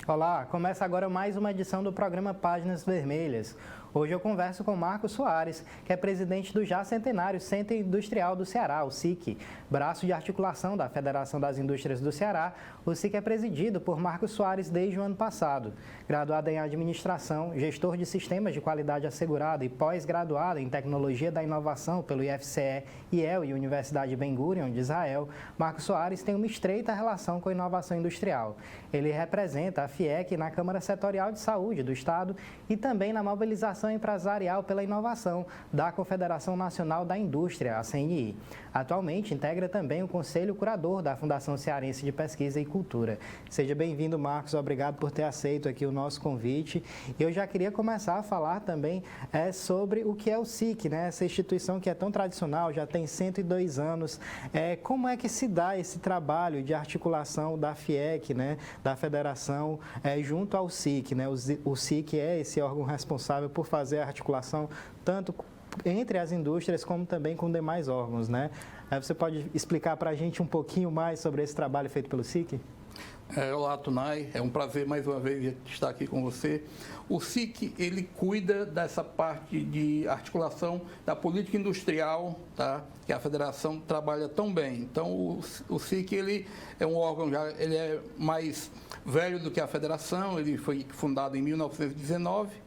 Olá, começa agora mais uma edição do programa Páginas Vermelhas. Hoje eu converso com Marcos Soares, que é presidente do já centenário Centro Industrial do Ceará, o SIC, braço de articulação da Federação das Indústrias do Ceará. O SIC é presidido por Marcos Soares desde o ano passado. Graduado em administração, gestor de sistemas de qualidade assegurada e pós-graduado em tecnologia da inovação pelo IFCE, IEL e Universidade Ben Gurion de Israel, Marcos Soares tem uma estreita relação com a inovação industrial. Ele representa a FIEC na Câmara Setorial de Saúde do Estado e também na mobilização empresarial pela inovação da Confederação Nacional da Indústria, a CNI. Atualmente, integra também o Conselho Curador da Fundação Cearense de Pesquisa e Cultura. Seja bem-vindo, Marcos. Obrigado por ter aceito aqui o nosso convite. Eu já queria começar a falar também sobre o que é o SIC, né? Essa instituição que é tão tradicional, já tem 102 anos. Como é que se dá esse trabalho de articulação da FIEC, né? Da Federação, junto ao SIC, né? O SIC é esse órgão responsável por fazer a articulação tanto entre as indústrias como também com demais órgãos, né? Você pode explicar para a gente um pouquinho mais sobre esse trabalho feito pelo SIC? Olá, Tunay. É um prazer mais uma vez estar aqui com você. O SIC, ele cuida dessa parte de articulação da política industrial, tá? Que a Federação trabalha tão bem. Então, o SIC, ele é um órgão, ele é mais velho do que a Federação, ele foi fundado em 1919,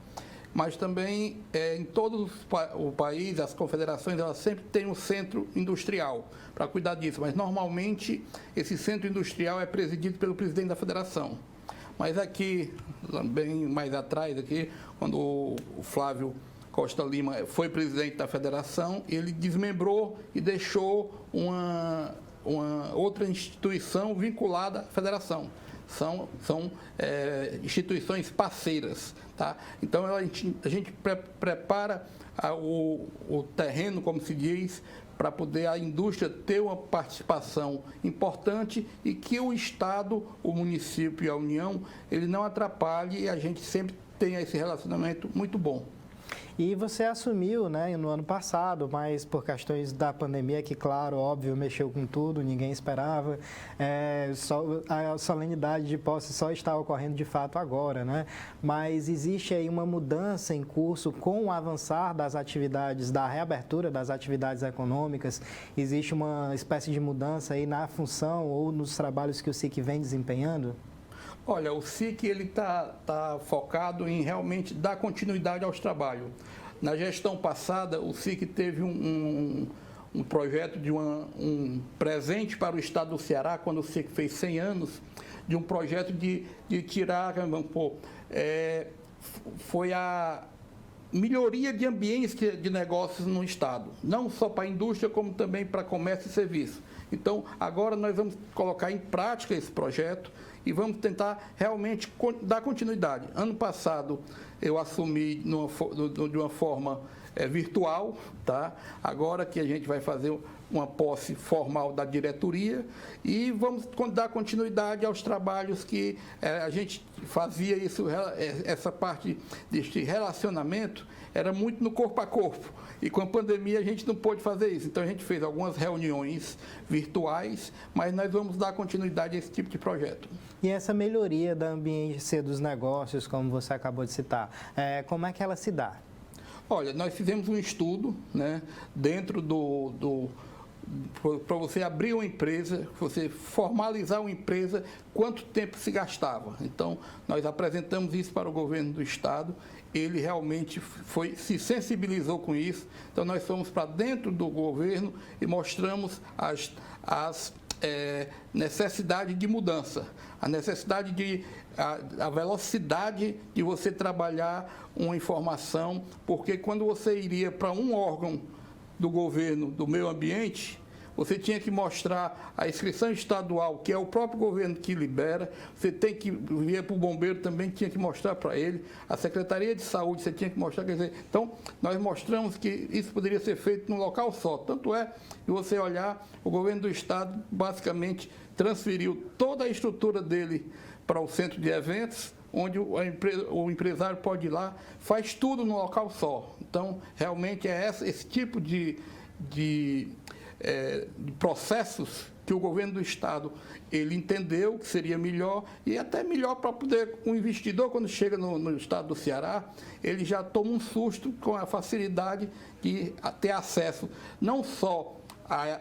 mas também em todo o país, as confederações, elas sempre têm um centro industrial para cuidar disso, mas normalmente esse centro industrial é presidido pelo presidente da federação. Mas aqui, bem mais atrás, aqui, quando o Flávio Costa Lima foi presidente da federação, ele desmembrou e deixou uma outra instituição vinculada à federação. São instituições parceiras, tá? Então, a gente prepara o terreno, como se diz, para poder a indústria ter uma participação importante e que o Estado, o município e a União, ele não atrapalhe e a gente sempre tenha esse relacionamento muito bom. E você assumiu, né, no ano passado, mas por questões da pandemia, que, claro, óbvio, mexeu com tudo, ninguém esperava, a solenidade de posse só está ocorrendo de fato agora, né? Mas existe aí uma mudança em curso com o avançar das atividades, da reabertura das atividades econômicas, existe uma espécie de mudança aí na função ou nos trabalhos que o SIC vem desempenhando? Olha, o SIC está focado em realmente dar continuidade aos trabalhos. Na gestão passada, o SIC teve um projeto de um presente para o Estado do Ceará, quando o SIC fez 100 anos, de um projeto de tirar, foi a melhoria de ambientes de negócios no Estado, não só para a indústria, como também para comércio e serviço. Então, agora nós vamos colocar em prática esse projeto e vamos tentar realmente dar continuidade. Ano passado, eu assumi de uma forma virtual, tá? Agora que a gente vai fazer uma posse formal da diretoria e vamos dar continuidade aos trabalhos que a gente fazia isso, essa parte deste relacionamento era muito no corpo a corpo e com a pandemia a gente não pôde fazer isso, então a gente fez algumas reuniões virtuais, mas nós vamos dar continuidade a esse tipo de projeto. E essa melhoria da ambiência dos negócios, como você acabou de citar, como é que ela se dá? Olha, nós fizemos um estudo, né, dentro para você abrir uma empresa, você formalizar uma empresa, quanto tempo se gastava. Então, nós apresentamos isso para o governo do Estado, ele realmente se sensibilizou com isso. Então, nós fomos para dentro do governo e mostramos as necessidade de mudança, a necessidade a velocidade de você trabalhar uma informação, porque quando você iria para um órgão do governo do meio ambiente, você tinha que mostrar a inscrição estadual, que é o próprio governo que libera, você tem que vir para o bombeiro também, tinha que mostrar para ele, a Secretaria de Saúde você tinha que mostrar, quer dizer, então nós mostramos que isso poderia ser feito num local só, tanto é que você olhar, o governo do Estado basicamente transferiu toda a estrutura dele para o centro de eventos, onde o empresário pode ir lá, faz tudo num local só. Então, realmente é esse tipo de de processos que o governo do Estado ele entendeu que seria melhor e até melhor para poder, o investidor, quando chega no estado do Ceará, ele já toma um susto com a facilidade de ter acesso não só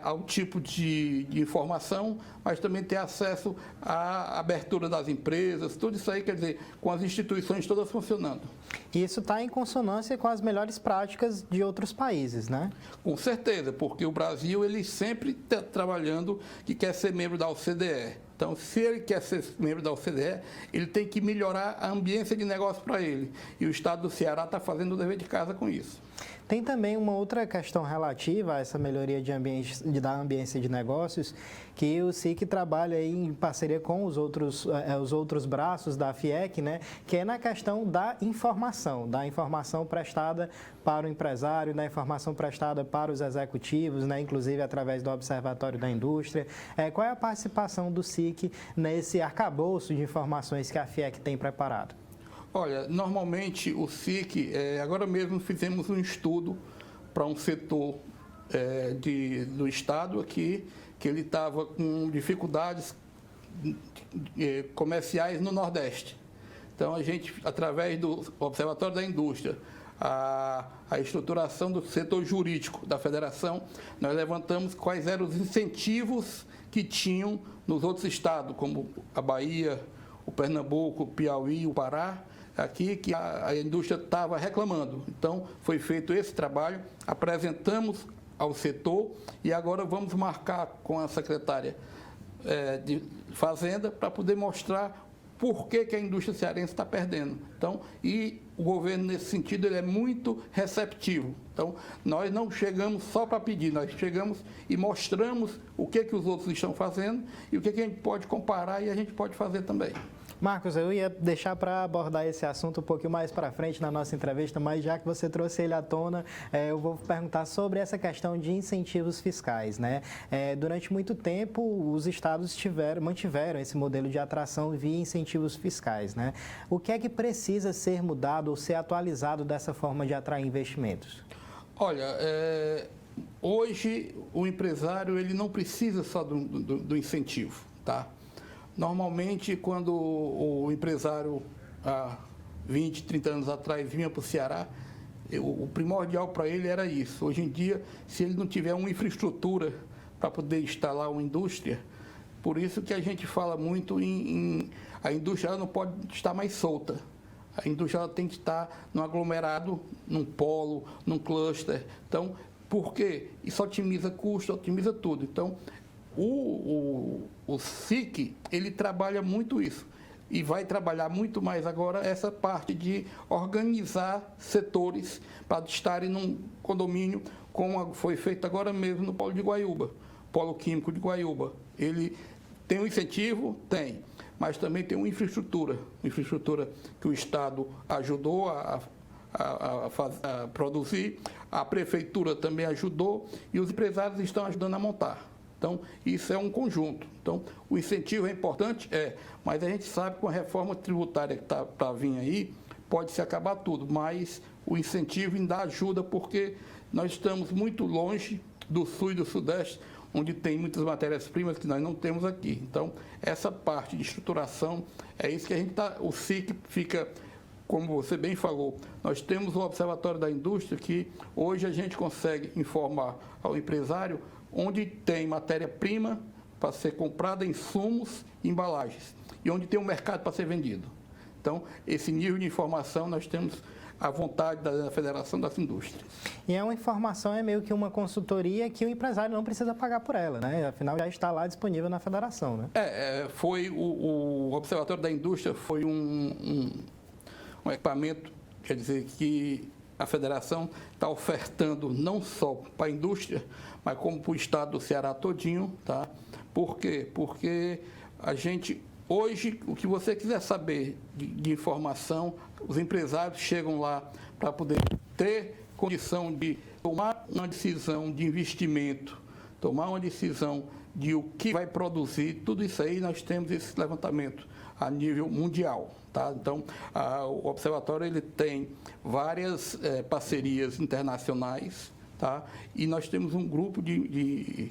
ao tipo de informação, mas também ter acesso à abertura das empresas, tudo isso aí, quer dizer, com as instituições todas funcionando. E isso está em consonância com as melhores práticas de outros países, né? Com certeza, porque o Brasil ele sempre está trabalhando que quer ser membro da OCDE. Então, se ele quer ser membro da OCDE, ele tem que melhorar a ambiência de negócio para ele. E o Estado do Ceará está fazendo o dever de casa com isso. Tem também uma outra questão relativa a essa melhoria da ambiência de negócios, que o SIC trabalha aí em parceria com os outros braços da FIEC, né? Que é na questão da informação prestada para o empresário, da informação prestada para os executivos, né? Inclusive através do Observatório da Indústria. Qual é a participação do SIC nesse arcabouço de informações que a FIEC tem preparado? Olha, normalmente o SIC, agora mesmo fizemos um estudo para um setor do Estado aqui, que ele estava com dificuldades comerciais no Nordeste. Então, a gente, através do Observatório da Indústria, a estruturação do setor jurídico da federação, nós levantamos quais eram os incentivos que tinham nos outros estados, como a Bahia, o Pernambuco, o Piauí, o Pará, aqui que a indústria estava reclamando. Então, foi feito esse trabalho, apresentamos ao setor e agora vamos marcar com a secretária de Fazenda para poder mostrar por que a indústria cearense está perdendo. Então, e o governo, nesse sentido, ele é muito receptivo. Então, nós não chegamos só para pedir, nós chegamos e mostramos o que os outros estão fazendo e o que a gente pode comparar e a gente pode fazer também. Marcos, eu ia deixar para abordar esse assunto um pouquinho mais para frente na nossa entrevista, mas já que você trouxe ele à tona, eu vou perguntar sobre essa questão de incentivos fiscais, né? Durante muito tempo, os estados mantiveram esse modelo de atração via incentivos fiscais, né? O que é que precisa ser mudado ou ser atualizado dessa forma de atrair investimentos? Olha, hoje o empresário ele não precisa só do incentivo, tá? Normalmente, quando o empresário, há 20, 30 anos atrás, vinha para o Ceará, o primordial para ele era isso. Hoje em dia, se ele não tiver uma infraestrutura para poder instalar uma indústria, por isso que a gente fala muito a indústria não pode estar mais solta. A indústria ela tem que estar num aglomerado, num polo, num cluster. Então, por quê? Isso otimiza custo, otimiza tudo. Então, o SIC, ele trabalha muito isso e vai trabalhar muito mais agora essa parte de organizar setores para estarem num condomínio, como foi feito agora mesmo no Polo de Guaiúba, Polo Químico de Guaiúba. Ele tem um incentivo? Tem, mas também tem uma infraestrutura que o Estado ajudou a produzir, a Prefeitura também ajudou e os empresários estão ajudando a montar. Então, isso é um conjunto. Então, o incentivo é importante? Mas a gente sabe que com a reforma tributária que está para vir aí, pode se acabar tudo, mas o incentivo ainda ajuda porque nós estamos muito longe do sul e do sudeste, onde tem muitas matérias-primas que nós não temos aqui. Então, essa parte de estruturação, é isso que a gente está... O SIC fica, como você bem falou, nós temos o Observatório da Indústria que hoje a gente consegue informar ao empresário onde tem matéria-prima para ser comprada, insumos e embalagens, e onde tem um mercado para ser vendido. Então, esse nível de informação nós temos à vontade da Federação das Indústrias. E uma informação é meio que uma consultoria que o empresário não precisa pagar por ela, né? Afinal, já está lá disponível na Federação, né? Foi o Observatório da Indústria foi um equipamento, quer dizer, que a Federação está ofertando não só para a indústria, mas como para o estado do Ceará todinho, tá? Por quê? Porque a gente, hoje, o que você quiser saber de informação, os empresários chegam lá para poder ter condição de tomar uma decisão de investimento, tomar uma decisão de o que vai produzir, tudo isso aí nós temos esse levantamento a nível mundial. Tá? Então, o Observatório ele tem várias parcerias internacionais, tá? E nós temos um grupo de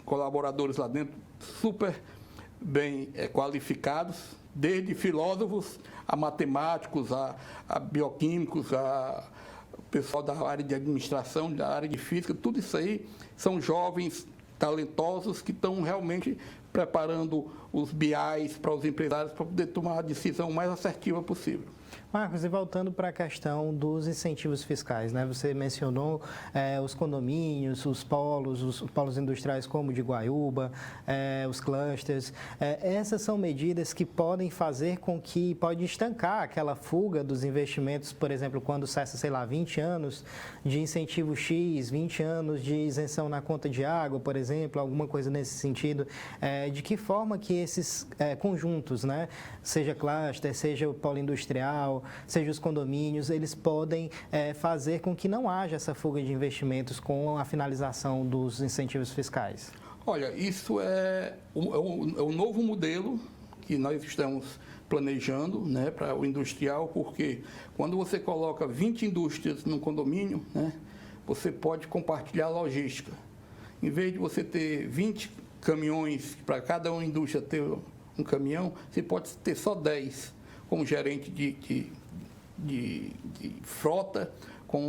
colaboradores lá dentro super bem qualificados, desde filósofos a matemáticos, a bioquímicos, a pessoal da área de administração, da área de física, tudo isso aí são jovens talentosos que estão realmente preparando os BIs para os empresários para poder tomar a decisão mais assertiva possível. Marcos, e voltando para a questão dos incentivos fiscais, né? Você mencionou os condomínios, os polos industriais como o de Guaiúba, os clusters. Essas são medidas que podem fazer com que, pode estancar aquela fuga dos investimentos, por exemplo, quando cessa, sei lá, 20 anos de incentivo X, 20 anos de isenção na conta de água, por exemplo, alguma coisa nesse sentido. De que forma que esses conjuntos, né? Seja cluster, seja o polo industrial, seja os condomínios, eles podem fazer com que não haja essa fuga de investimentos com a finalização dos incentivos fiscais? Olha, isso é um novo modelo que nós estamos planejando, né, para o industrial, porque quando você coloca 20 indústrias num condomínio, né, você pode compartilhar a logística. Em vez de você ter 20 caminhões, para cada uma indústria ter um caminhão, você pode ter só 10 como gerente de frota, com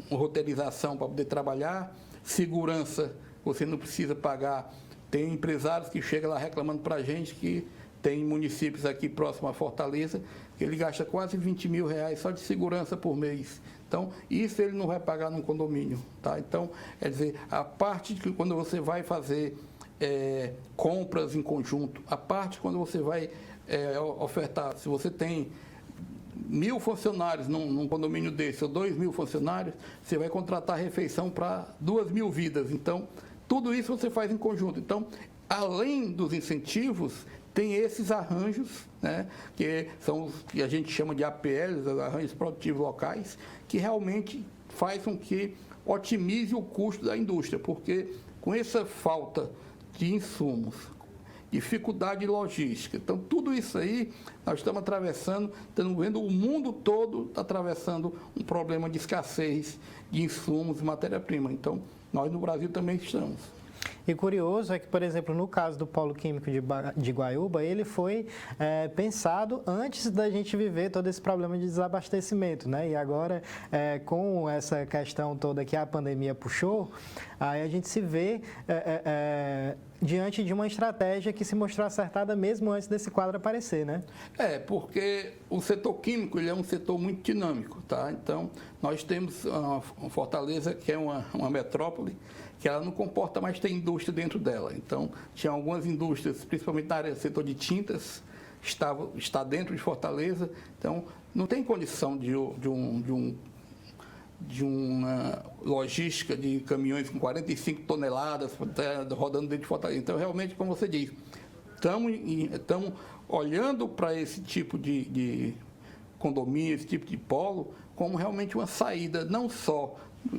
uma roteirização para poder trabalhar, segurança, você não precisa pagar. Tem empresários que chegam lá reclamando para a gente que tem municípios aqui próximo a Fortaleza que ele gasta quase 20 mil reais só de segurança por mês. Então, isso ele não vai pagar num condomínio, tá? Então, quer dizer, a parte que quando você vai fazer compras em conjunto, a parte quando você vai ofertar, se você tem 1.000 funcionários num condomínio desse, ou 2.000 funcionários, você vai contratar refeição para 2.000 vidas. Então, tudo isso você faz em conjunto. Então, além dos incentivos, tem esses arranjos, né, que são os que a gente chama de APLs, arranjos produtivos locais, que realmente faz com que otimize o custo da indústria, porque com essa falta de insumos, dificuldade logística, então tudo isso aí nós estamos atravessando, estamos vendo o mundo todo está atravessando um problema de escassez de insumos e matéria-prima. Então nós no Brasil também estamos. E curioso é que, por exemplo, no caso do Polo Químico de Guaiúba, ele foi pensado antes da gente viver todo esse problema de desabastecimento, né? E agora, com essa questão toda que a pandemia puxou, aí a gente se vê diante de uma estratégia que se mostrou acertada mesmo antes desse quadro aparecer, né? Porque o setor químico ele é um setor muito dinâmico, tá? Então, nós temos uma Fortaleza que é uma metrópole, que ela não comporta mais ter indústria dentro dela. Então, tinha algumas indústrias, principalmente na área do setor de tintas, está dentro de Fortaleza. Então, não tem condição de uma logística de caminhões com 45 toneladas rodando dentro de Fortaleza. Então, realmente, como você diz, estamos olhando para esse tipo de condomínio, esse tipo de polo, como realmente uma saída, não só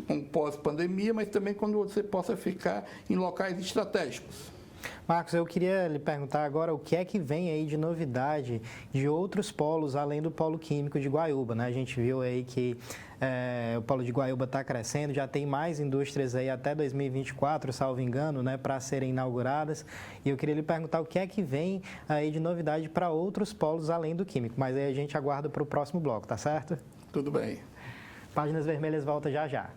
com pós-pandemia, mas também quando você possa ficar em locais estratégicos. Marcos, eu queria lhe perguntar agora o que é que vem aí de novidade de outros polos, além do polo químico de Guaiúba, né? A gente viu aí que o polo de Guaiúba está crescendo, já tem mais indústrias aí até 2024, salvo engano, né, para serem inauguradas. E eu queria lhe perguntar o que é que vem aí de novidade para outros polos além do químico, mas aí a gente aguarda para o próximo bloco, tá certo? Tudo bem. Páginas Vermelhas volta já já.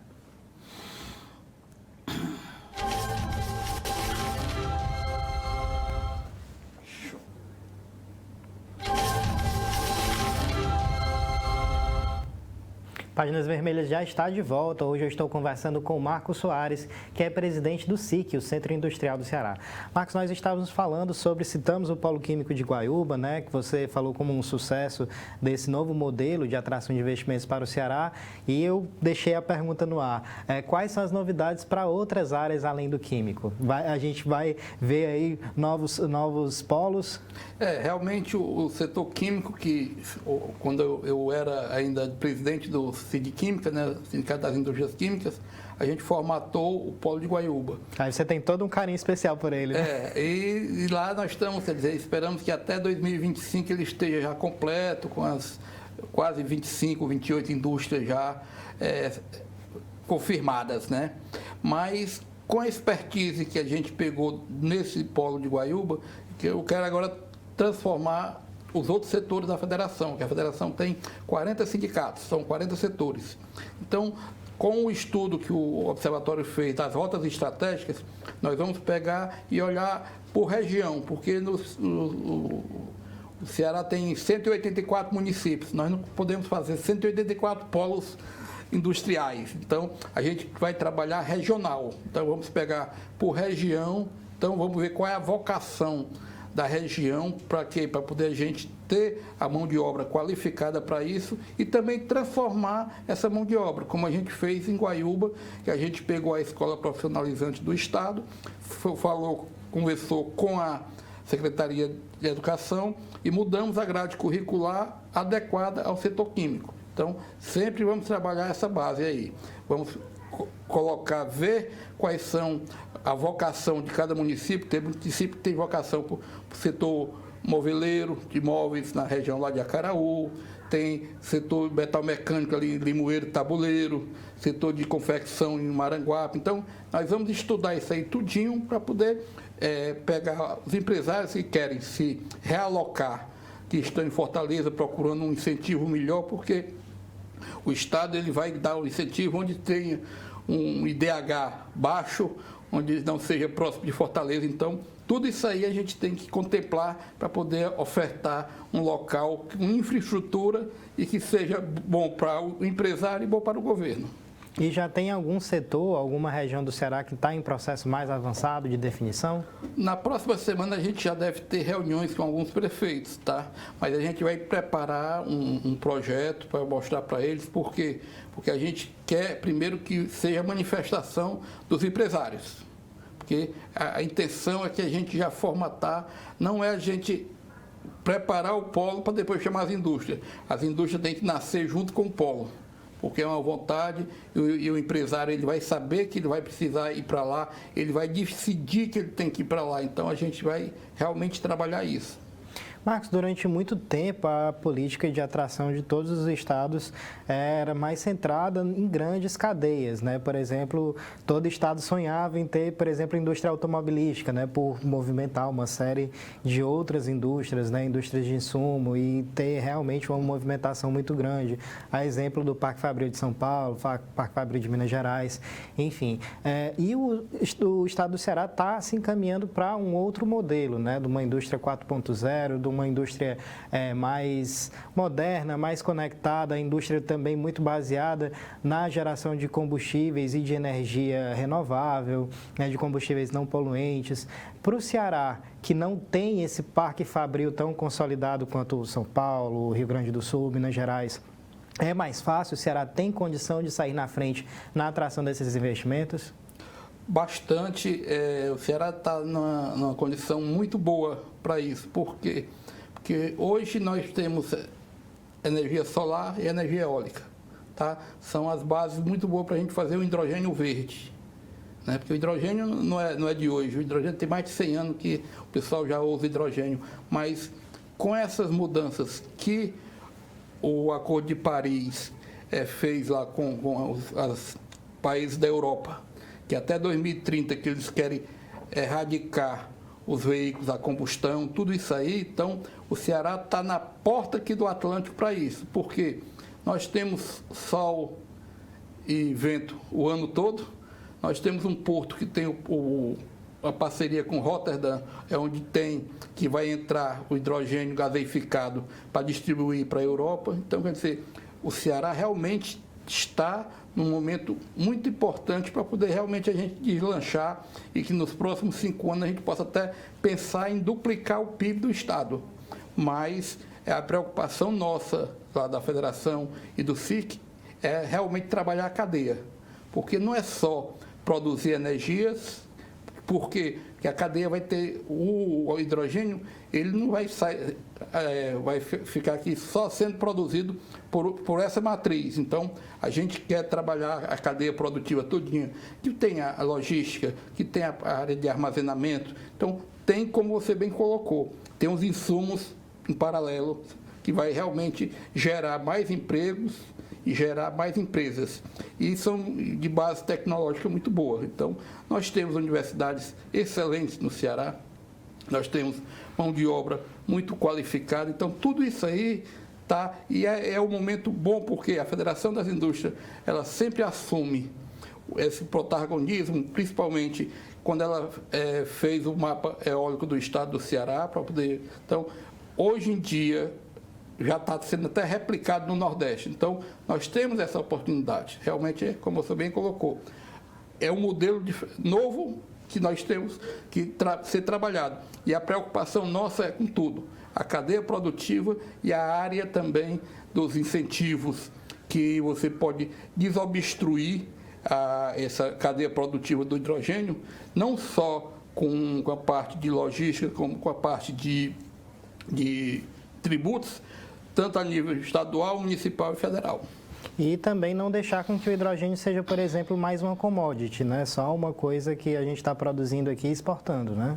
Páginas Vermelhas já está de volta. Hoje eu estou conversando com o Marcos Soares, que é presidente do SIC, o Centro Industrial do Ceará. Marcos, nós estávamos falando citamos o Polo Químico de Guaiúba, né, que você falou como um sucesso desse novo modelo de atração de investimentos para o Ceará, e eu deixei a pergunta no ar. Quais são as novidades para outras áreas além do químico? A gente vai ver aí novos polos? Realmente o setor químico, que quando eu era ainda presidente do Sindiquímica, né, Sindicato das Indústrias Químicas, a gente formatou o Polo de Guaiúba. Aí você tem todo um carinho especial por ele, né? E lá nós estamos, quer dizer, esperamos que até 2025 ele esteja já completo, com as quase 25, 28 indústrias já confirmadas, né? Mas com a expertise que a gente pegou nesse polo de Guaiúba, que eu quero agora transformar os outros setores da federação, que a federação tem 40 sindicatos, são 40 setores. Então, com o estudo que o observatório fez das rotas estratégicas, nós vamos pegar e olhar por região, porque o Ceará tem 184 municípios, nós não podemos fazer 184 polos industriais. Então, a gente vai trabalhar regional. Então, vamos pegar por região, então vamos ver qual é a vocação da região, para quê? Para poder a gente ter a mão de obra qualificada para isso e também transformar essa mão de obra, como a gente fez em Guaiúba, que a gente pegou a escola profissionalizante do Estado, conversou com a Secretaria de Educação e mudamos a grade curricular adequada ao setor químico. Então, sempre vamos trabalhar essa base aí. Vamos colocar, ver quais são a vocação de cada município. Tem município que tem vocação para o setor moveleiro, de imóveis na região lá de Acaraú, tem setor metalmecânico ali em Limoeiro, Tabuleiro, setor de confecção em Maranguape. Então, nós vamos estudar isso aí tudinho para poder pegar os empresários que querem se realocar, que estão em Fortaleza procurando um incentivo melhor, porque o Estado ele vai dar um incentivo onde tenha um IDH baixo, onde não seja próximo de Fortaleza. Então, tudo isso aí a gente tem que contemplar para poder ofertar um local com infraestrutura e que seja bom para o empresário e bom para o governo. E já tem algum setor, alguma região do Ceará que está em processo mais avançado de definição? Na próxima semana a gente já deve ter reuniões com alguns prefeitos, tá? Mas a gente vai preparar um projeto para mostrar para eles, por quê? Porque a gente quer primeiro que seja manifestação dos empresários. Porque a intenção é que a gente já formatar, não é a gente preparar o polo para depois chamar as indústrias. As indústrias têm que nascer junto com o polo, porque é uma vontade e o empresário ele vai saber que ele vai precisar ir para lá, ele vai decidir que ele tem que ir para lá. Então, a gente vai realmente trabalhar isso. Marcos, durante muito tempo a política de atração de todos os estados era mais centrada em grandes cadeias, né? Por exemplo, todo estado sonhava em ter, por exemplo, indústria automobilística, né? Por movimentar uma série de outras indústrias, né? Indústrias de insumo e ter realmente uma movimentação muito grande. A exemplo do Parque Fabril de São Paulo, Parque Fabril de Minas Gerais, enfim. E o estado do Ceará está se encaminhando para um outro modelo, né? De uma indústria 4.0, de uma indústria mais moderna, mais conectada, a indústria também muito baseada na geração de combustíveis e de energia renovável, né, de combustíveis não poluentes. Para o Ceará, que não tem esse parque fabril tão consolidado quanto São Paulo, Rio Grande do Sul, Minas Gerais, é mais fácil? O Ceará tem condição de sair na frente na atração desses investimentos? Bastante. O Ceará está numa condição muito boa para isso. Por quê? Porque hoje nós temos energia solar e energia eólica, tá? São as bases muito boas para a gente fazer o hidrogênio verde, né? Porque o hidrogênio não é de hoje, o hidrogênio tem mais de 100 anos que o pessoal já usa hidrogênio, mas com essas mudanças que o Acordo de Paris fez lá com os países da Europa, que até 2030 que eles querem erradicar os veículos a combustão, tudo isso aí. Então, o Ceará está na porta aqui do Atlântico para isso, porque nós temos sol e vento o ano todo, nós temos um porto que tem a parceria com Rotterdam, onde que vai entrar o hidrogênio gaseificado para distribuir para a Europa. Então, quer dizer, o Ceará realmente está num momento muito importante para poder realmente a gente deslanchar e que nos próximos 5 anos a gente possa até pensar em duplicar o PIB do Estado. Mas a preocupação nossa lá da Federação e do SIC é realmente trabalhar a cadeia, porque não é só produzir energias, porque a cadeia vai ter o hidrogênio, ele não vai sair, vai ficar aqui só sendo produzido por essa matriz. Então, a gente quer trabalhar a cadeia produtiva todinha, que tem a logística, que tem a área de armazenamento. Então, tem, como você bem colocou, tem os insumos em paralelo, que vai realmente gerar mais empregos e gerar mais empresas. E são de base tecnológica muito boa. Então, nós temos universidades excelentes no Ceará, nós temos mão de obra muito qualificada. Então, tudo isso aí tá, e é um momento bom, porque a Federação das Indústrias, ela sempre assume esse protagonismo, principalmente quando ela fez o mapa eólico do estado do Ceará, para poder... Então, hoje em dia, já está sendo até replicado no Nordeste. Então, nós temos essa oportunidade. Realmente, como você bem colocou, é um modelo novo que nós temos que ser trabalhado. E a preocupação nossa é com tudo. A cadeia produtiva e a área também dos incentivos que você pode desobstruir essa cadeia produtiva do hidrogênio, não só com a parte de logística, como com a parte de tributos, tanto a nível estadual, municipal e federal. E também não deixar com que o hidrogênio seja, por exemplo, mais uma commodity, né? Só uma coisa que a gente está produzindo aqui e exportando, né?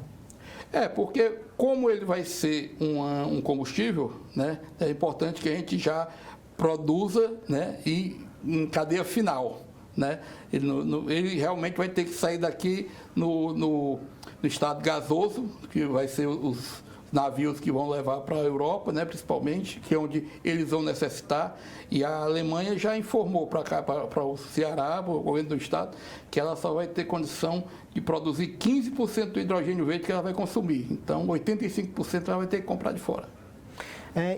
Porque como ele vai ser um combustível, né, é importante que a gente já produza, né, e em cadeia final. Né? Ele realmente vai ter que sair daqui no estado gasoso, que vai ser os navios que vão levar para a Europa, né, principalmente, que é onde eles vão necessitar. E a Alemanha já informou para cá, para o Ceará, para o governo do estado, que ela só vai ter condição de produzir 15% do hidrogênio verde que ela vai consumir. Então, 85% ela vai ter que comprar de fora.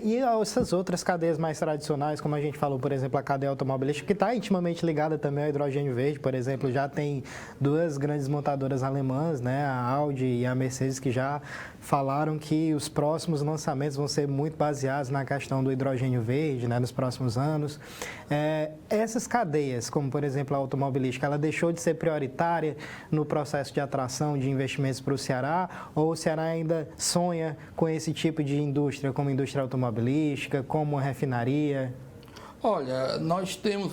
E essas outras cadeias mais tradicionais, como a gente falou, por exemplo, a cadeia automobilística, que está intimamente ligada também ao hidrogênio verde, por exemplo, já tem duas grandes montadoras alemãs, né, a Audi e a Mercedes, que já falaram que os próximos lançamentos vão ser muito baseados na questão do hidrogênio verde, né, nos próximos anos. Essas cadeias, como por exemplo a automobilística, ela deixou de ser prioritária no processo de atração de investimentos para o Ceará, ou o Ceará ainda sonha com esse tipo de indústria, como indústria automobilística, como a refinaria? Olha, nós temos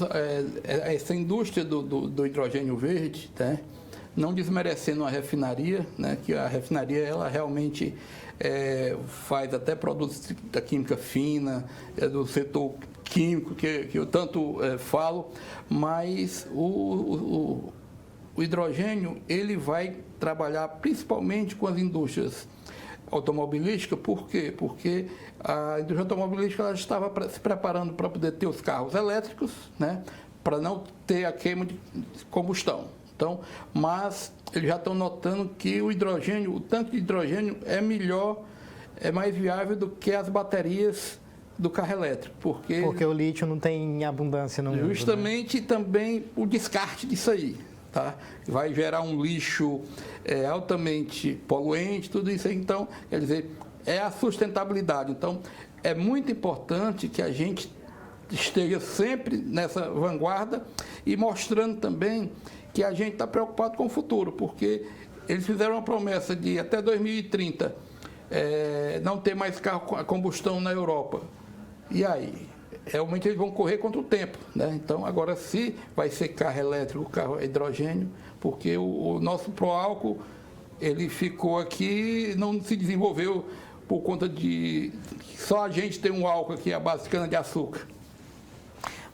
essa indústria do hidrogênio verde, né? Não desmerecendo a refinaria, né? Que a refinaria ela realmente faz até produtos da química fina, do setor químico, que eu tanto falo, mas o hidrogênio ele vai trabalhar principalmente com as indústrias automobilística. Por quê? Porque a indústria automobilística ela estava se preparando para poder ter os carros elétricos, né, para não ter a queima de combustão. Então, mas eles já estão notando que o hidrogênio, o tanque de hidrogênio é melhor, é mais viável do que as baterias do carro elétrico. Porque o lítio não tem abundância no mundo. Justamente, né? Também o descarte disso aí. Tá? Vai gerar um lixo altamente poluente, tudo isso aí. Então, quer dizer, é a sustentabilidade. Então, é muito importante que a gente esteja sempre nessa vanguarda e mostrando também que a gente está preocupado com o futuro, porque eles fizeram uma promessa de até 2030 não ter mais carro a combustão na Europa. E aí? Realmente eles vão correr contra o tempo, né? Então, agora se vai ser carro elétrico, carro hidrogênio, porque o nosso pró-álcool, ele ficou aqui, não se desenvolveu por conta de só a gente tem um álcool aqui à base de cana-de-açúcar.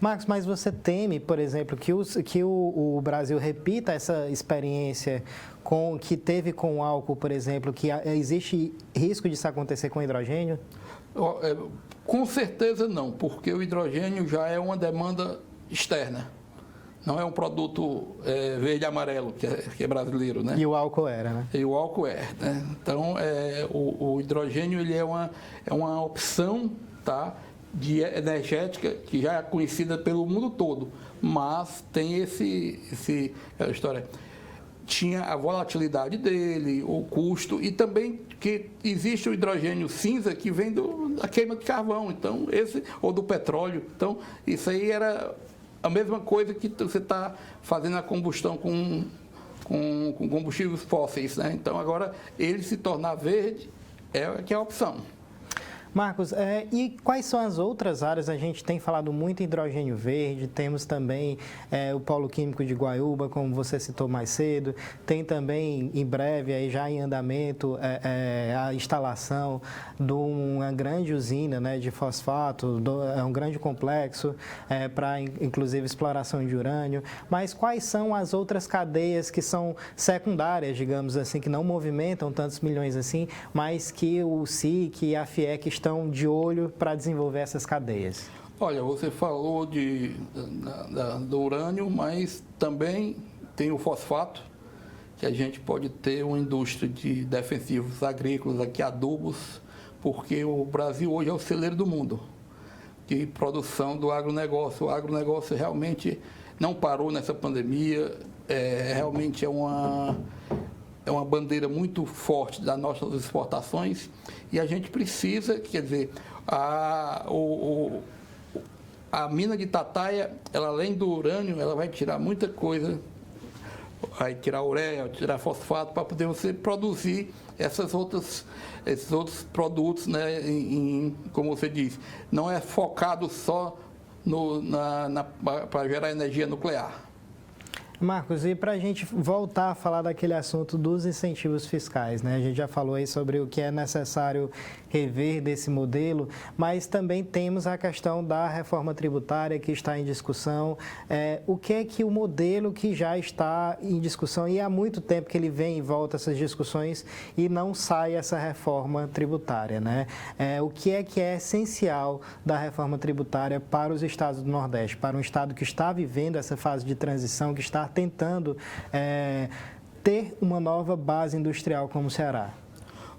Marcos, mas você teme, por exemplo, que o Brasil repita essa experiência que teve com o álcool, por exemplo, que existe risco disso acontecer com hidrogênio? Com certeza não, porque o hidrogênio já é uma demanda externa. Não é um produto verde e amarelo, que é brasileiro, né? E o álcool era, né? E o álcool né? Então, o hidrogênio ele é uma opção, tá, de energética que já é conhecida pelo mundo todo, mas tem aquela história. Tinha a volatilidade dele, o custo, e também que existe o hidrogênio cinza que vem da queima de carvão, então ou do petróleo. Então, isso aí era a mesma coisa que você está fazendo a combustão com combustíveis fósseis, né? Então, agora, ele se tornar verde que é a opção. Marcos, e quais são as outras áreas? A gente tem falado muito em hidrogênio verde, temos também o Polo Químico de Guaiúba, como você citou mais cedo, tem também, em breve, aí já em andamento, a instalação de uma grande usina, né, de fosfato, é um grande complexo para, inclusive, exploração de urânio. Mas quais são as outras cadeias que são secundárias, digamos assim, que não movimentam tantos milhões assim, mas que o SIC e a FIEC estão de olho para desenvolver essas cadeias? Olha, você falou do urânio, mas também tem o fosfato, que a gente pode ter uma indústria de defensivos agrícolas, aqui adubos, porque o Brasil hoje é o celeiro do mundo de produção do agronegócio. O agronegócio realmente não parou nessa pandemia, realmente é uma bandeira muito forte das nossas exportações e a gente precisa, quer dizer, a mina de Tataia, ela, além do urânio, ela vai tirar muita coisa, vai tirar ureia, vai tirar fosfato, para poder você produzir esses outros produtos, né, como você diz, não é focado só para gerar energia nuclear. Marcos, e para a gente voltar a falar daquele assunto dos incentivos fiscais, né? A gente já falou aí sobre o que é necessário rever desse modelo, mas também temos a questão da reforma tributária que está em discussão. O que é que o modelo que já está em discussão, e há muito tempo que ele vem e volta essas discussões e não sai essa reforma tributária, né? O que é essencial da reforma tributária para os estados do Nordeste, para um estado que está vivendo essa fase de transição, que está tentando ter uma nova base industrial como o Ceará?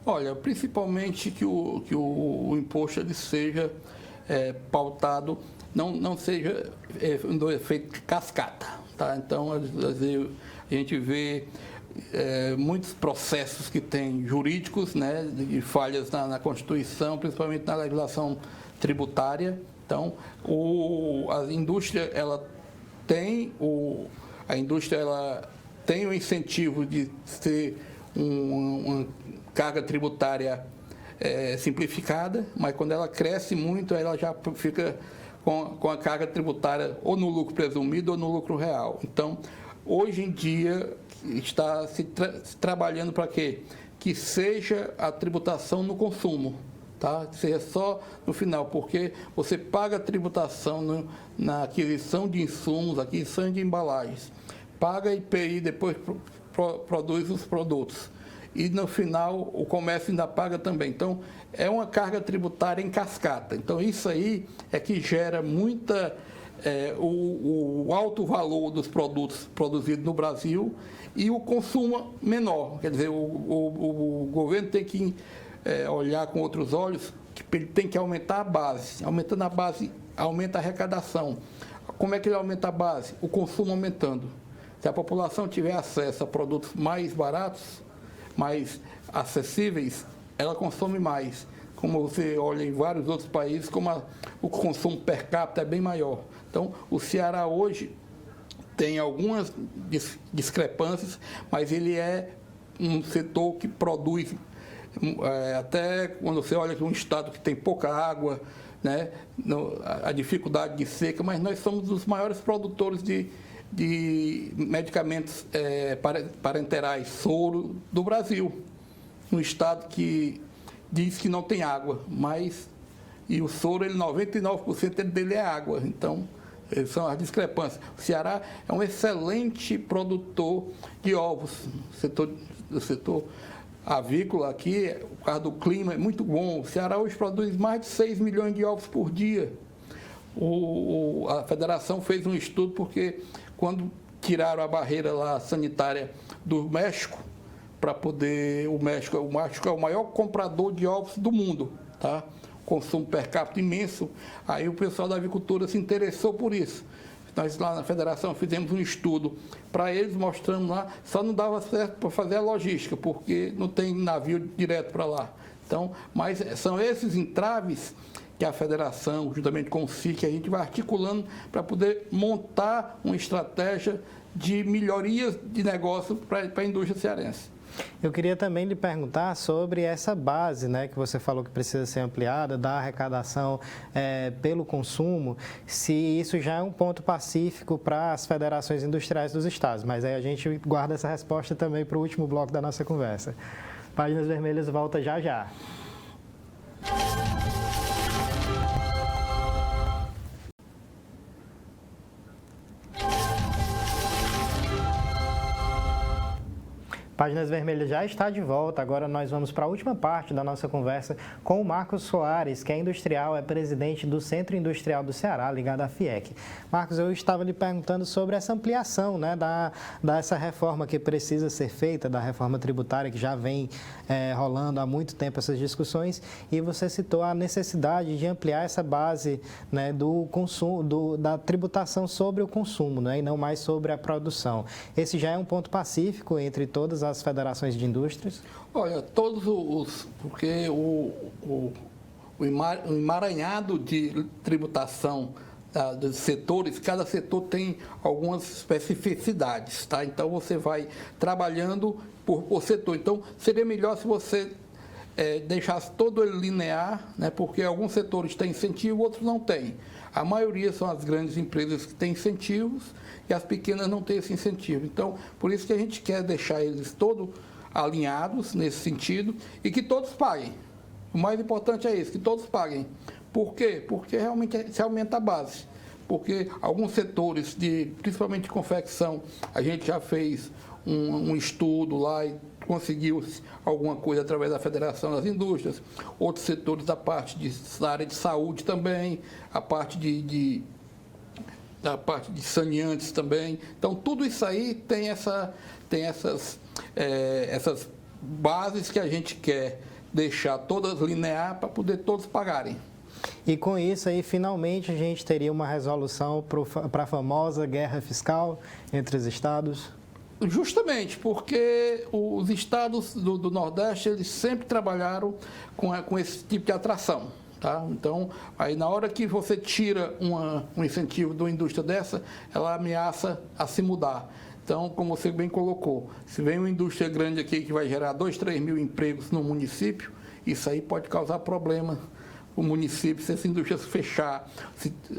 Olha, principalmente que o imposto ele seja pautado, não seja do efeito cascata, tá? Então, às vezes, a gente vê muitos processos que tem jurídicos, né, de falhas na Constituição, principalmente na legislação tributária. Então, a indústria ela tem o incentivo de ser uma carga tributária simplificada, mas quando ela cresce muito, ela já fica com a carga tributária ou no lucro presumido ou no lucro real. Então, hoje em dia, está se trabalhando para quê? Que seja a tributação no consumo, tá? Seja só no final, porque você paga a tributação na aquisição de insumos, aquisição de embalagens, paga IPI, depois produz os produtos. E no final o comércio ainda paga também. Então, é uma carga tributária em cascata. Então, isso aí é que gera muita o alto valor dos produtos produzidos no Brasil e o consumo menor. Quer dizer, o governo tem que olhar com outros olhos, que ele tem que aumentar a base. Aumentando a base, aumenta a arrecadação. Como é que ele aumenta a base? O consumo aumentando. Se a população tiver acesso a produtos mais baratos, mais acessíveis, ela consome mais. Como você olha em vários outros países, como o consumo per capita é bem maior. Então, o Ceará hoje tem algumas discrepâncias, mas ele é um setor que produz, até quando você olha que um estado que tem pouca água, né, a dificuldade de seca, mas nós somos os maiores produtores de medicamentos parenterais, soro, do Brasil. Um estado que diz que não tem água, e o soro, 99% dele é água. Então, são as discrepâncias. O Ceará é um excelente produtor de ovos. O setor avícola aqui, por causa do clima, é muito bom. O Ceará hoje produz mais de 6 milhões de ovos por dia. A federação fez um estudo porque quando tiraram a barreira lá sanitária do México, para poder... O México é o maior comprador de ovos do mundo, tá? Consumo per capita imenso. Aí o pessoal da avicultura se interessou por isso. Nós lá na federação fizemos um estudo para eles, mostrando lá, só não dava certo para fazer a logística, porque não tem navio direto para lá. Então, mas são esses entraves que a federação, juntamente com o SIC, a gente vai articulando para poder montar uma estratégia de melhorias de negócio para a indústria cearense. Eu queria também lhe perguntar sobre essa base, né, que você falou que precisa ser ampliada, da arrecadação pelo consumo, se isso já é um ponto pacífico para as federações industriais dos estados. Mas aí a gente guarda essa resposta também para o último bloco da nossa conversa. Páginas Vermelhas volta já já. Páginas Vermelhas já está de volta. Agora nós vamos para a última parte da nossa conversa com o Marcos Soares, que é industrial, é presidente do Centro Industrial do Ceará, ligado à FIEC. Marcos, eu estava lhe perguntando sobre essa ampliação, né, dessa reforma que precisa ser feita, da reforma tributária, que já vem rolando há muito tempo essas discussões, e você citou a necessidade de ampliar essa base, né, do consumo, da tributação sobre o consumo, né, e não mais sobre a produção. Esse já é um ponto pacífico entre todas as federações de indústrias? Olha, porque o emaranhado de tributação dos setores, cada setor tem algumas especificidades, tá? Então, você vai trabalhando por setor. Então, seria melhor se você deixasse todo ele linear, né? Porque alguns setores têm incentivo, outros não têm. A maioria são as grandes empresas que têm incentivos e as pequenas não têm esse incentivo. Então, por isso que a gente quer deixar eles todos alinhados nesse sentido e que todos paguem. O mais importante é isso, que todos paguem. Por quê? Porque realmente se aumenta a base. Porque alguns setores, principalmente de confecção, a gente já fez um estudo lá e conseguiu alguma coisa através da Federação das Indústrias. Outros setores da área de saúde também, a parte da parte de saneantes também. Então, tudo isso aí tem essas bases que a gente quer deixar todas linear para poder todos pagarem. E com isso aí, finalmente, a gente teria uma resolução para a famosa guerra fiscal entre os estados? Justamente, porque os estados do Nordeste, eles sempre trabalharam com esse tipo de atração. Tá? Então, aí na hora que você tira um incentivo de uma indústria dessa, ela ameaça a se mudar. Então, como você bem colocou, se vem uma indústria grande aqui que vai gerar 2, 3 mil empregos no município, isso aí pode causar problema o município se essa indústria se fechar,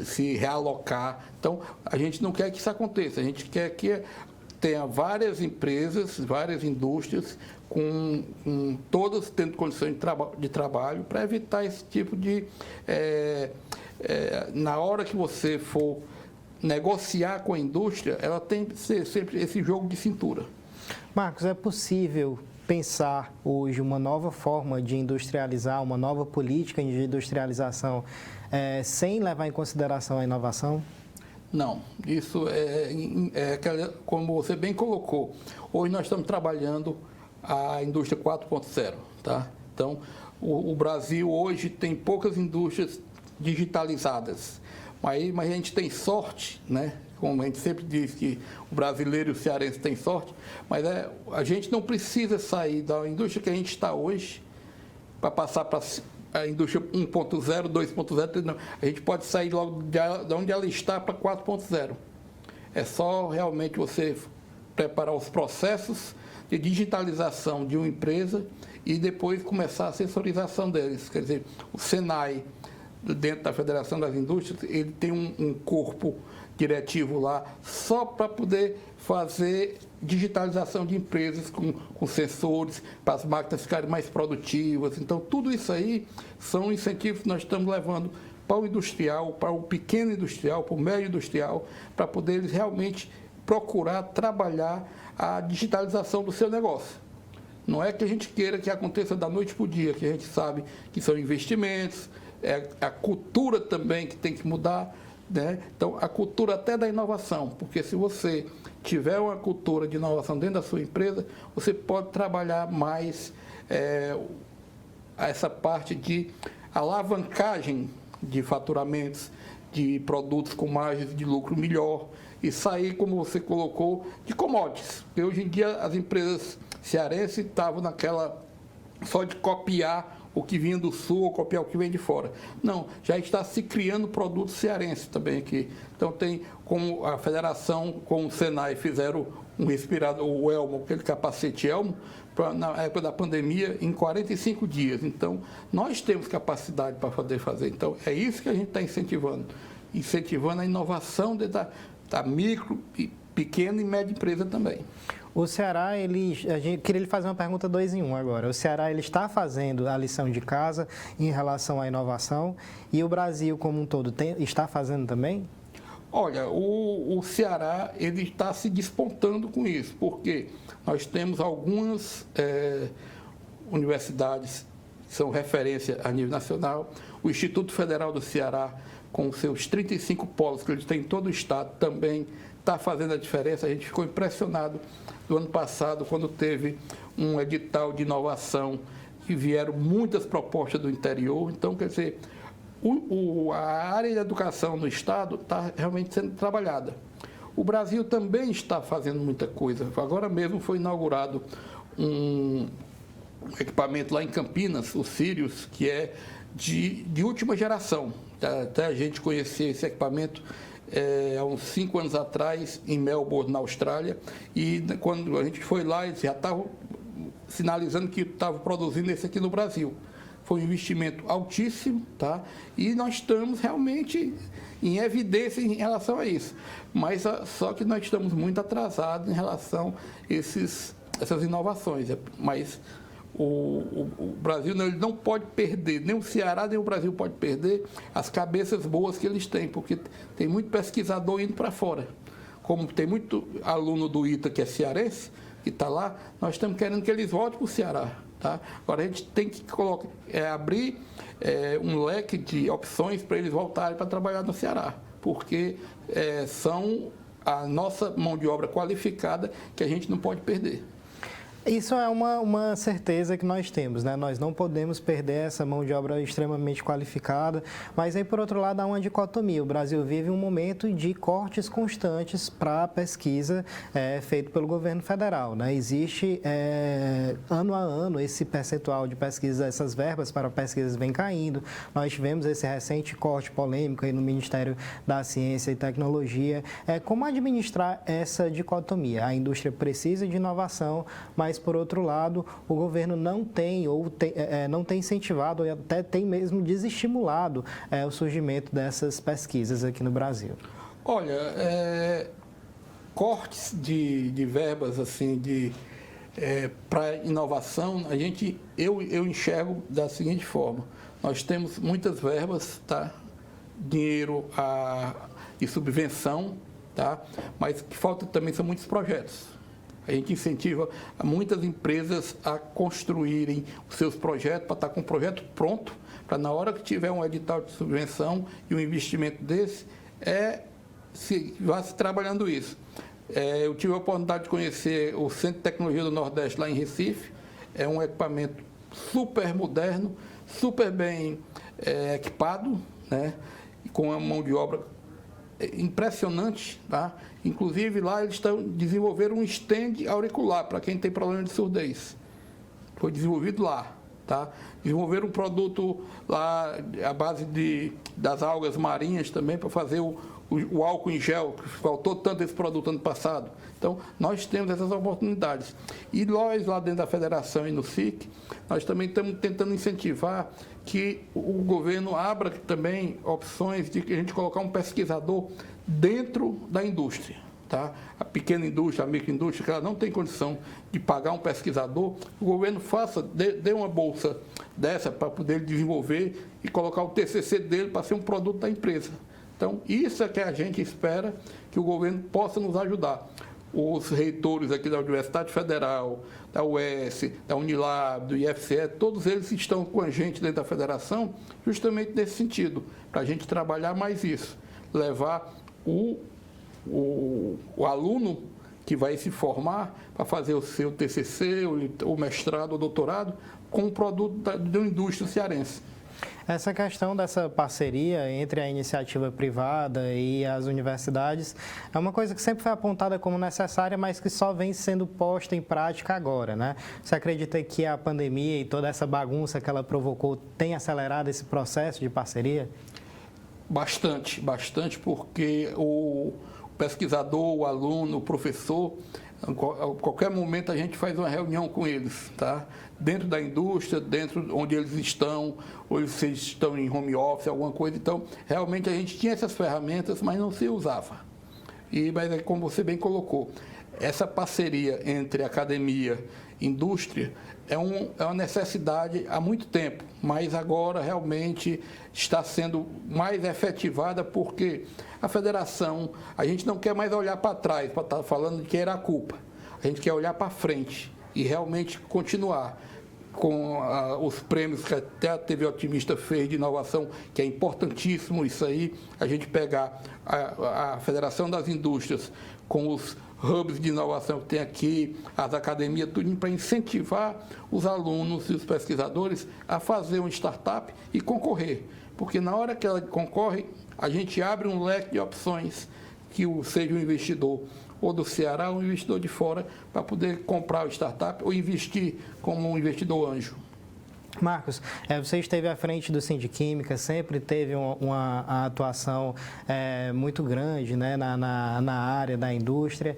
se realocar. Então, a gente não quer que isso aconteça, a gente quer que tenha várias empresas, várias indústrias, com todas tendo condições de trabalho, para evitar esse tipo de... na hora que você for negociar com a indústria, ela tem que ser sempre esse jogo de cintura. Marcos, é possível pensar hoje uma nova forma de industrializar, uma nova política de industrialização, sem levar em consideração a inovação? Não, isso como você bem colocou, hoje nós estamos trabalhando a indústria 4.0, tá? Então, o Brasil hoje tem poucas indústrias digitalizadas, mas a gente tem sorte, né? Como a gente sempre diz que o brasileiro e o cearense têm sorte, mas a gente não precisa sair da indústria que a gente está hoje para passar para a indústria 1.0, 2.0, não. A gente pode sair logo de onde ela está para 4.0. É só realmente você preparar os processos de digitalização de uma empresa e depois começar a assessorização deles. Quer dizer, o Senai, dentro da Federação das Indústrias, ele tem um corpo diretivo lá só para poder fazer digitalização de empresas com sensores, para as máquinas ficarem mais produtivas. Então, tudo isso aí são incentivos que nós estamos levando para o industrial, para o pequeno industrial, para o médio industrial, para poder eles realmente procurar trabalhar a digitalização do seu negócio. Não é que a gente queira que aconteça da noite para o dia, que a gente sabe que são investimentos, a cultura também que tem que mudar, né? Então, a cultura até da inovação, porque se você tiver uma cultura de inovação dentro da sua empresa, você pode trabalhar mais essa parte de alavancagem de faturamentos, de produtos com margens de lucro melhor e sair, como você colocou, de commodities. Porque hoje em dia as empresas cearenses estavam naquela só de copiar o que vinha do sul ou copiar o que vem de fora. Não, já está se criando produtos cearenses também aqui. Então, tem como a federação, com o Senai, fizeram um respirador, o elmo, aquele capacete elmo, na época da pandemia, em 45 dias. Então, nós temos capacidade para poder fazer. Então, é isso que a gente está incentivando a inovação da micro, pequena e média empresa também. O Ceará, a gente queria lhe fazer uma pergunta 2 em 1 agora. O Ceará, ele está fazendo a lição de casa em relação à inovação e o Brasil como um todo está fazendo também? Olha, o Ceará, ele está se despontando com isso, porque nós temos algumas universidades que são referência a nível nacional. O Instituto Federal do Ceará, com seus 35 polos que ele tem em todo o estado, também está fazendo a diferença. A gente ficou impressionado do ano passado, quando teve um edital de inovação e vieram muitas propostas do interior. Então, quer dizer, a área de educação no estado está realmente sendo trabalhada. O Brasil também está fazendo muita coisa. Agora mesmo foi inaugurado um equipamento lá em Campinas, o Sirius, que é de última geração. Até a gente conhecer esse equipamento há uns 5 anos atrás, em Melbourne, na Austrália, e quando a gente foi lá, eles já estavam sinalizando que estavam produzindo esse aqui no Brasil. Foi um investimento altíssimo, tá? E nós estamos realmente em evidência em relação a isso. Mas só que nós estamos muito atrasados em relação a essas inovações. Mas o Brasil ele não pode perder, nem o Ceará nem o Brasil pode perder as cabeças boas que eles têm, porque tem muito pesquisador indo para fora. Como tem muito aluno do ITA que é cearense, que está lá, nós estamos querendo que eles voltem para o Ceará. Tá? Agora a gente tem que abrir um leque de opções para eles voltarem para trabalhar no Ceará, porque são a nossa mão de obra qualificada que a gente não pode perder. Isso é uma certeza que nós temos, né? Nós não podemos perder essa mão de obra extremamente qualificada, mas aí, por outro lado, há uma dicotomia. O Brasil vive um momento de cortes constantes para a pesquisa feito pelo governo federal, né? Existe, ano a ano, esse percentual de pesquisa, essas verbas para pesquisas vem caindo. Nós tivemos esse recente corte polêmico aí no Ministério da Ciência e Tecnologia. Como administrar essa dicotomia? A indústria precisa de inovação, mas, por outro lado, o governo não tem incentivado, ou até tem mesmo desestimulado o surgimento dessas pesquisas aqui no Brasil. Olha, cortes de verbas assim, para inovação, eu enxergo da seguinte forma: nós temos muitas verbas, tá? Dinheiro de subvenção, tá? Mas o que falta também são muitos projetos. A gente incentiva muitas empresas a construírem os seus projetos, para estar com o projeto pronto, para na hora que tiver um edital de subvenção e um investimento desse, vá se trabalhando isso. Eu tive a oportunidade de conhecer o Centro de Tecnologia do Nordeste lá em Recife. É um equipamento super moderno, super bem equipado, né? E com uma mão de obra impressionante, tá? Inclusive lá eles desenvolveram um stand auricular para quem tem problema de surdez. Foi desenvolvido lá, tá? Desenvolveram um produto lá à base das algas marinhas também para fazer o álcool em gel, que faltou tanto esse produto ano passado. Então, nós temos essas oportunidades. E nós, lá dentro da federação e no SIC, nós também estamos tentando incentivar que o governo abra também opções de a gente colocar um pesquisador dentro da indústria. Tá? A pequena indústria, a microindústria, que ela não tem condição de pagar um pesquisador, o governo dê uma bolsa dessa para poder desenvolver e colocar o TCC dele para ser um produto da empresa. Então, isso é que a gente espera que o governo possa nos ajudar. Os reitores aqui da Universidade Federal, da UES, da Unilab, do IFCE, todos eles estão com a gente dentro da federação justamente nesse sentido, para a gente trabalhar mais isso, levar o aluno que vai se formar para fazer o seu TCC, o mestrado, o doutorado, com um produto da indústria cearense. Essa questão dessa parceria entre a iniciativa privada e as universidades é uma coisa que sempre foi apontada como necessária, mas que só vem sendo posta em prática agora, né? Você acredita que a pandemia e toda essa bagunça que ela provocou tem acelerado esse processo de parceria? Bastante, porque o pesquisador, o aluno, o professor, A qualquer momento a gente faz uma reunião com eles, tá? Dentro da indústria, dentro onde eles estão, ou eles estão em home office, alguma coisa. Então, realmente a gente tinha essas ferramentas, mas não se usava. Mas é como você bem colocou, essa parceria entre academia e indústria é uma necessidade há muito tempo, mas agora realmente está sendo mais efetivada porque a federação, a gente não quer mais olhar para trás, para estar falando de que era a culpa. A gente quer olhar para frente e realmente continuar com os prêmios que até a TV Otimista fez de inovação, que é importantíssimo isso aí, a gente pegar a Federação das Indústrias com os hubs de inovação que tem aqui, as academias, tudo para incentivar os alunos e os pesquisadores a fazer uma startup e concorrer. Porque na hora que ela concorre, a gente abre um leque de opções que seja um investidor ou do Ceará ou um investidor de fora para poder comprar o startup ou investir como um investidor anjo. Marcos, você esteve à frente do Sindiquímica, sempre teve uma atuação muito grande, né, na área da indústria,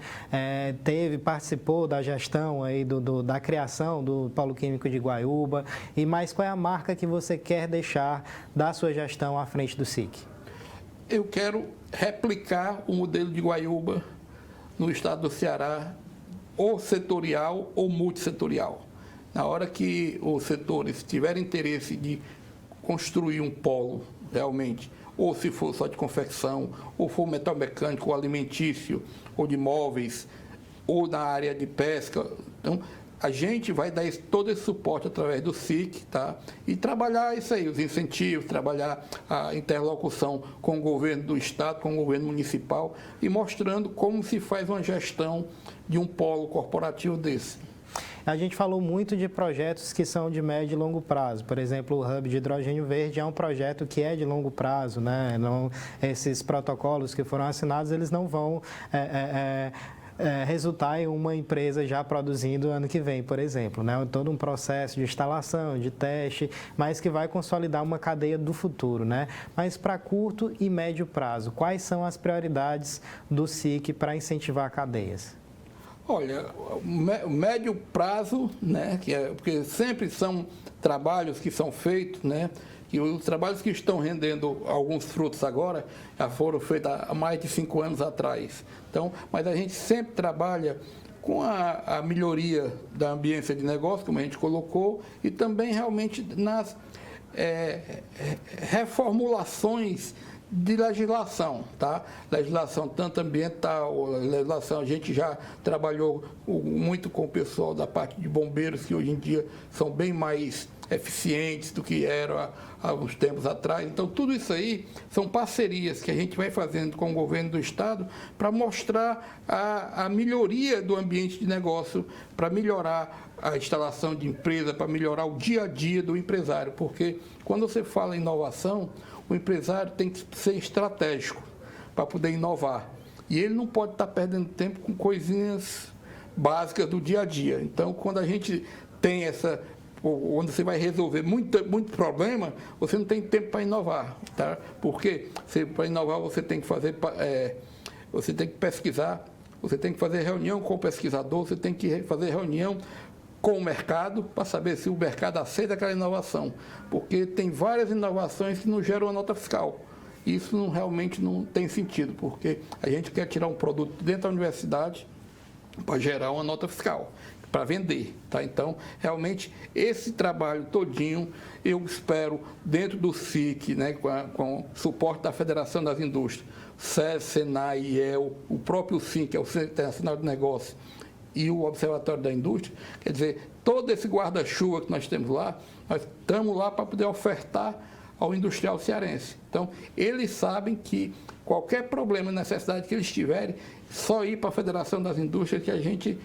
participou da gestão aí da criação do Polo Químico de Guaiúba, mas qual é a marca que você quer deixar da sua gestão à frente do SIC? Eu quero replicar o modelo de Guaiúba no estado do Ceará, ou setorial ou multissetorial. Na hora que os setores tiverem interesse de construir um polo realmente, ou se for só de confecção, ou for metal mecânico, ou alimentício, ou de móveis, ou na área de pesca, então a gente vai dar todo esse suporte através do SIC, tá? E trabalhar isso aí, os incentivos, trabalhar a interlocução com o governo do estado, com o governo municipal e mostrando como se faz uma gestão de um polo corporativo desse. A gente falou muito de projetos que são de médio e longo prazo. Por exemplo, o Hub de Hidrogênio Verde é um projeto que é de longo prazo, né? Esses protocolos que foram assinados, eles não vão resultar em uma empresa já produzindo ano que vem, por exemplo, né? Todo um processo de instalação, de teste, mas que vai consolidar uma cadeia do futuro, né? Mas para curto e médio prazo, quais são as prioridades do SIC para incentivar cadeias? Olha, o médio prazo, né, porque sempre são trabalhos que são feitos, né, que os trabalhos que estão rendendo alguns frutos agora já foram feitos há mais de 5 anos atrás. Então, mas a gente sempre trabalha com a melhoria da ambiência de negócio, como a gente colocou, e também realmente nas reformulações de legislação, tá? Legislação tanto ambiental, legislação, a gente já trabalhou muito com o pessoal da parte de bombeiros, que hoje em dia são bem mais eficientes do que eram há uns tempos atrás. Então, tudo isso aí são parcerias que a gente vai fazendo com o governo do estado para mostrar a melhoria do ambiente de negócio, para melhorar a instalação de empresa, para melhorar o dia a dia do empresário, porque quando você fala em inovação, o empresário tem que ser estratégico para poder inovar. E ele não pode estar perdendo tempo com coisinhas básicas do dia a dia. Então, quando a gente tem onde você vai resolver muito problema, você não tem tempo para inovar, tá? Porque para inovar você tem que você tem que pesquisar, você tem que fazer reunião com o pesquisador, você tem que fazer reunião com o mercado para saber se o mercado aceita aquela inovação, porque tem várias inovações que não geram a nota fiscal. Isso realmente não tem sentido, porque a gente quer tirar um produto dentro da universidade para gerar uma nota fiscal, para vender, tá? Então, realmente, esse trabalho todinho, eu espero, dentro do SIC, né, com suporte da Federação das Indústrias, SES, SENAI, IEL, o próprio SIC, que é o Centro Internacional de Negócios, e o Observatório da Indústria, quer dizer, todo esse guarda-chuva que nós temos lá, nós estamos lá para poder ofertar ao industrial cearense. Então, eles sabem que qualquer problema, necessidade que eles tiverem, só ir para a Federação das Indústrias, que a gente,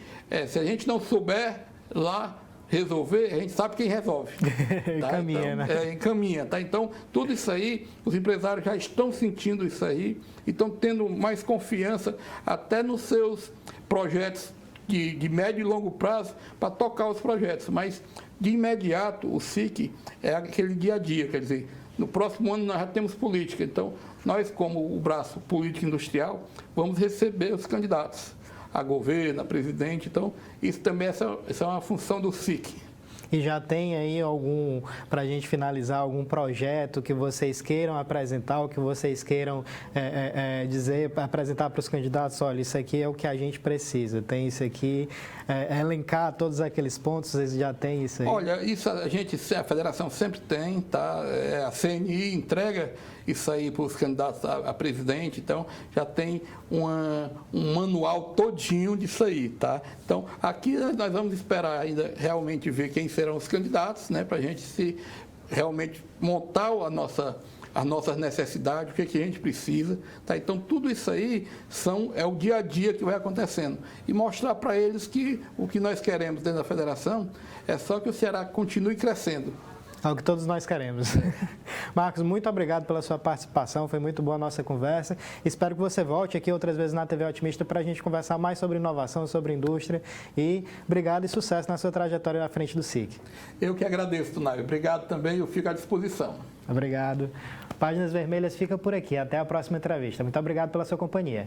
se a gente não souber lá resolver, a gente sabe quem resolve. Tá? Encaminha, então, né? Encaminha, tá? Então, tudo isso aí, os empresários já estão sentindo isso aí e estão tendo mais confiança até nos seus projetos de médio e longo prazo para tocar os projetos, mas de imediato o SIC é aquele dia a dia, quer dizer, no próximo ano nós já temos política, então nós como o braço político industrial vamos receber os candidatos. a governo, a presidente. Então, isso também essa é uma função do SIC. E já tem aí para a gente finalizar, algum projeto que vocês queiram apresentar, ou que vocês queiram apresentar para os candidatos? Olha, isso aqui é o que a gente precisa, tem isso aqui, elencar todos aqueles pontos, vocês já têm isso aí? Olha, isso a federação sempre tem, tá? A CNI entrega isso aí para os candidatos a presidente, então já tem um manual todinho disso aí, tá? Então, aqui nós vamos esperar ainda realmente ver quem serão os candidatos, né, para a gente realmente montar as nossas necessidades, o que a gente precisa, tá? Então, tudo isso aí é o dia a dia que vai acontecendo. E mostrar para eles que o que nós queremos dentro da federação é só que o Ceará continue crescendo. É o que todos nós queremos. Marcos, muito obrigado pela sua participação, foi muito boa a nossa conversa. Espero que você volte aqui outras vezes na TV Otimista para a gente conversar mais sobre inovação, sobre indústria. E obrigado e sucesso na sua trajetória na frente do SIC. Eu que agradeço, Tunay. Obrigado também, eu fico à disposição. Obrigado. Páginas Vermelhas fica por aqui. Até a próxima entrevista. Muito obrigado pela sua companhia.